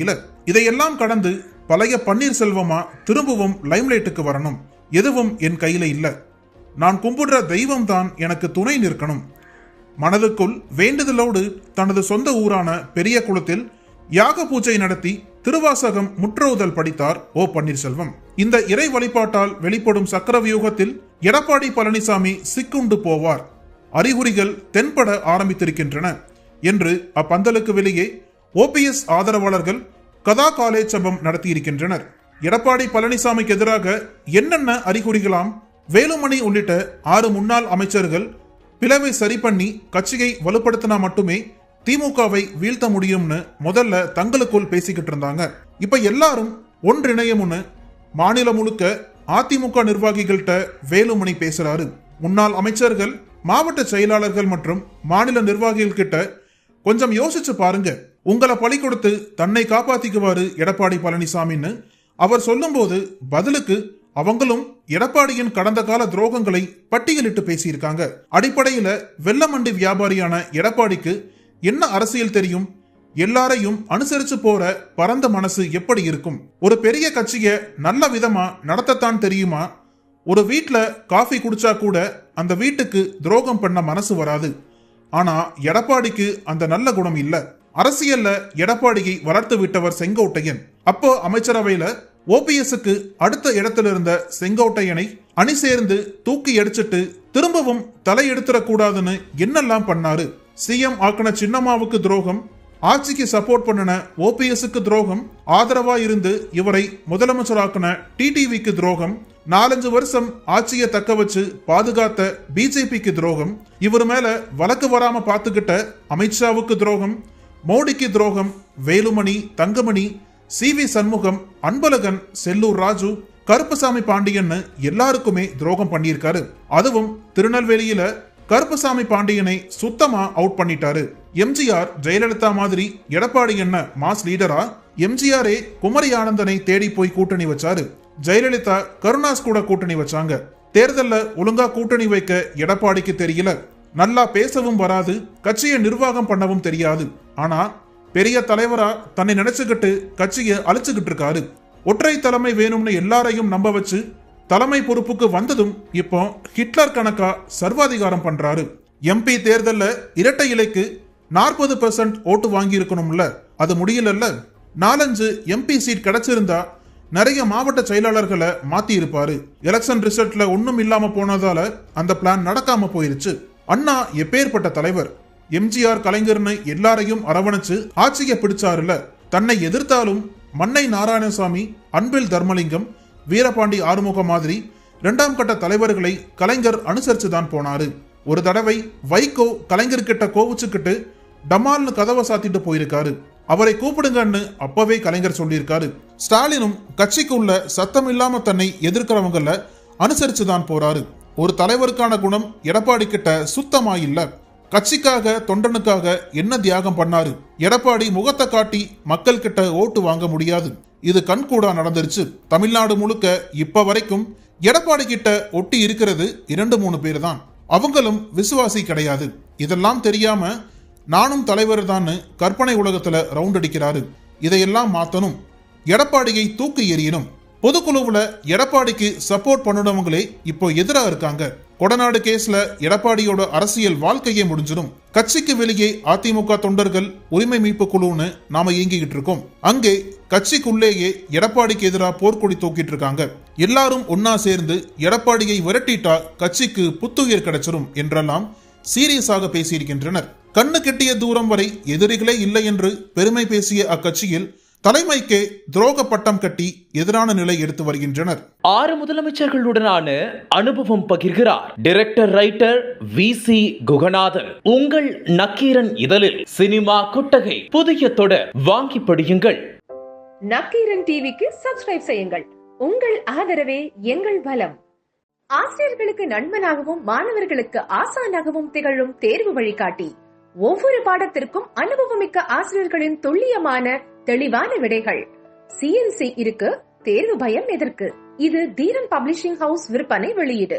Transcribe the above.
இல்ல. இதையெல்லாம் கடந்து பழைய பன்னீர்செல்வமா திரும்பவும் லைம்லைட்டுக்கு வரணும். எதுவும் என் கையில இல்ல. நான் கும்பிடுற தெய்வம் தான் எனக்கு துணை நிற்கணும். மனதுக்குள் வேண்டுதலோடு தனது சொந்த ஊரான பெரிய குளத்தில் யாக பூஜை நடத்தி திருவாசகம் முற்றோதல் படித்தார் ஓ பன்னீர்செல்வம். இந்த இறை வழிபாட்டால் வெளிப்படும் சக்கரவியூகத்தில் எடப்பாடி பழனிசாமி சிக்குண்டு போவார், அறிகுறிகள் தென்பட ஆரம்பித்திருக்கின்றன என்று அப்பந்தலுக்கு வெளியே ஓபிஎஸ் ஆதரவாளர்கள் கதா காலேச்சபம் நடத்தியிருக்கின்றனர். எடப்பாடி பழனிசாமிக்கு எதிராக என்னென்ன அறிகுறிகளாம்? வேலுமணி உள்ளிட்ட 6 முன்னாள் அமைச்சர்கள் பிளவை சரி பண்ணி கட்சியை வலுப்படுத்தினா மட்டுமே திமுகவை வீழ்த்த முடியும்னு முதல்ல தங்களுக்குள் பேசிக்கிட்டு இருந்தாங்க. இப்ப எல்லாரும் ஒன்றிணையம்னு மாநிலம் முழுக்க அதிமுக நிர்வாகிகள்கிட்ட வேலுமணி பேசுறாரு. முன்னாள் அமைச்சர்கள், மாவட்ட செயலாளர்கள் மற்றும் மாநில நிர்வாகிகள் கிட்ட கொஞ்சம் யோசிச்சு பாருங்க, உங்களை பலி கொடுத்து தன்னை காப்பாத்திக்குவாரு எடப்பாடி பழனிசாமின்னு அவர் சொல்லும்போது பதிலுக்கு அவங்களும் எடப்பாடியின் கடந்த கால துரோகங்களை பட்டியலிட்டு பேசியிருக்காங்க. அடிப்படையில வெள்ளமண்டி வியாபாரியான எடப்பாடிக்கு என்ன அரசியல் தெரியும்? எல்லாரையும் அனுசரிச்சு போற பரந்த மனசு எப்படி இருக்கும்? ஒரு பெரிய கட்சியை நல்ல விதமா நடத்தத்தான் தெரியுமா? ஒரு வீட்டுல காஃபி குடிச்சா கூட அந்த வீட்டுக்கு துரோகம் பண்ண மனசு வராது. ஆனா எடப்பாடிக்கு அந்த நல்ல குணம் இல்ல. அரசியல்ல எடப்பாடியை வளர்த்து விட்டவர் செங்கோட்டையன். அப்போ அமைச்சரவையில ஓபிஎஸ்க்கு அடுத்த இடத்துல இருந்த செங்கோட்டையனை அணி சேர்ந்து தூக்கி அடிச்சிட்டு திரும்பவும் தலையெடுத்துடக்கூடாதுன்னு என்னெல்லாம் பண்ணாரு? சிஎம் ஆக்கின சின்னம்மாவுக்கு துரோகம், ஆட்சிக்கு சப்போர்ட் பண்ணின ஓபிஎஸ்க்கு துரோகம், ஆதரவா இருந்து இவரை முதலமைச்சராக்கின டிடிவிக்கு துரோகம், 4-5 வருஷம் ஆட்சியை தக்க வச்சு பாதுகாத்த பிஜேபிக்கு துரோகம், இவர் மேல வழக்கு வராம பாத்துக்கிட்ட அமித்ஷாவுக்கு துரோகம், மோடிக்கு துரோகம், வேலுமணி, தங்கமணி, சிவி சண்முகம், அன்பழகன், செல்லூர் ராஜு, கருப்பசாமி பாண்டியன் எல்லாருக்குமே துரோகம் பண்ணியிருக்காரு. அதுவும் திருநெல்வேலியில கருப்பசாமி பாண்டியனை சுத்தமா அவுட் பண்ணிட்டாரு. எம்ஜிஆர் ஜெயலலிதா மாதிரி எடப்பாடி என்ன மாஸ் லீடரா? எம்ஜிஆரே குமரி ஆனந்தனை தேடி போய் கூட்டணி வச்சாரு. ஜெயலலிதா கருணாஸ் கூட கூட்டணி வச்சாங்க. தேர்தல்ல ஒழுங்கா கூட்டணி வைக்க எடப்பாடிக்கு தெரியல. நல்லா பேசவும் வராது, கட்சியை நிர்வாகம் பண்ணவும் தெரியாது. ஆனா பெரிய தலைவரா தன்னை நினைச்சுக்கிட்டு கட்சியை அழிச்சுக்கிட்டு இருக்காரு. ஒற்றை தலைமை வேணும்னு எல்லாரையும் நம்ப வச்சு தலைமை பொறுப்புக்கு வந்ததும் இப்போ ஹிட்லர் கணக்கா சர்வாதிகாரம் பண்றாரு. எம்பி தேர்தல்ல இரட்டை இலைக்கு 40% ஓட்டு வாங்கி இருக்கணும்ல, அது முடியலல்ல. 4-5 எம்பி சீட் கிடைச்சிருந்தா நிறைய மாவட்ட செயலாளர்களை மாத்தி இருப்பாரு. எலெக்ஷன் ரிசல்ட்ல ஒன்னும் இல்லாம போனதால அந்த பிளான் நடக்காம போயிருச்சு. அண்ணா எப்பேற்பட்ட தலைவர்! எம்ஜிஆர் கலைஞர்னு எல்லாரையும் அரவணைச்சு ஆட்சியை பிடிச்சாருல. தன்னை எதிர்த்தாலும் மன்னை நாராயணசாமி, அன்பில் தர்மலிங்கம், வீரபாண்டி ஆறுமுகம் மாதிரி 2ஆம் கட்ட தலைவர்களை கலைஞர் அனுசரிச்சுதான் போனாரு. ஒரு தடவை வைகோ கலைஞர்கிட்ட கோவிச்சுக்கிட்டு டமால்னு கதவை சாத்திட்டு போயிருக்காரு. அவரை கூப்பிடுங்கன்னு அப்பவே கலைஞர் சொல்லியிருக்காரு. ஸ்டாலினும் கட்சிக்குள்ள சத்தம் இல்லாம தன்னை எதிர்க்கிறவங்கள அனுசரிச்சுதான் போறாரு. ஒரு தலைவருக்கான குணம் எடப்பாடி கிட்ட சுத்தமா இல்ல. கட்சிக்காக, தொண்டனுக்காக என்ன தியாகம் பண்ணாரு? எடப்பாடி முகத்தை காட்டி மக்கள் கிட்ட ஓட்டு வாங்க முடியாது. இது கண்கூடா நடந்துருச்சு. தமிழ்நாடு முழுக்க இப்ப வரைக்கும் எடப்பாடி கிட்ட ஒட்டி இருக்கிறது 2-3 பேர் தான். அவங்களும் விசுவாசி கிடையாது. இதெல்லாம் தெரியாம நானும் தலைவர் தான் கற்பனை உலகத்துல ரவுண்ட் அடிக்கிறாரு. இதையெல்லாம் மாத்தணும். எடப்பாடியை தூக்கி எறியணும். பொதுக்குழுவுல எடப்பாடிக்கு சப்போர்ட் பண்ணினவங்களே இப்போ எதிரா இருக்காங்க. கொடநாடு கேஸ்ல எடப்பாடியோட அரசியல் வாழ்க்கையே முடிஞ்சிடும். கட்சிக்கு வெளியே அதிமுக தொண்டர்கள் உரிமை மீட்பு குழுன்னு நாம இயங்கிக்கிட்டு இருக்கோம். அங்கே கட்சிக்குள்ளேயே எடப்பாடிக்கு எதிராக போர்க்கொடி தூக்கிட்டு இருக்காங்க. எல்லாரும் ஒன்னா சேர்ந்து எடப்பாடியை விரட்டிட்டா கட்சிக்கு புத்துயிர் கிடைச்சிடும் என்றெல்லாம் சீரியஸாக பேசியிருக்கின்றனர். கண்ணு கெட்டிய தூரம் வரை எதிரிகளே இல்லை என்று பெருமை பேசிய அக்கட்சியில் தலைமைக்கே துரோக பட்டம் கட்டி எதிரான நிலை எடுத்து வருகின்றனர். 6 முதலமைச்சர்களுடனான அனுபவம் பகிர்கிறார் டைரக்டர் ரைட்டர் VC குகநாதன். உங்கள் நக்கீரன் இதழில் சினிமா கொட்டகை புதிய தொடர் வாங்கி படியுங்கள். நக்கீரன் டிவிக்கு சப்ஸ்கிரைப் செய்யுங்கள். உங்கள் ஆதரவே எங்கள் பலம். ஆசிரியர்களுக்கு நண்பனாகவும் மாணவர்களுக்கு ஆசானாகவும் திகழும் தேர்வு வழிகாட்டி. ஒவ்வொரு பாடத்திற்கும் அனுபவமிக்க ஆசிரியர்களின் துல்லியமான தெளிவான விடைகள். CNC இருக்கு, தேர்வு பயம் எதற்கு? இது தீரன் பப்ளிஷிங் ஹவுஸ் விற்பனை வெளியீடு.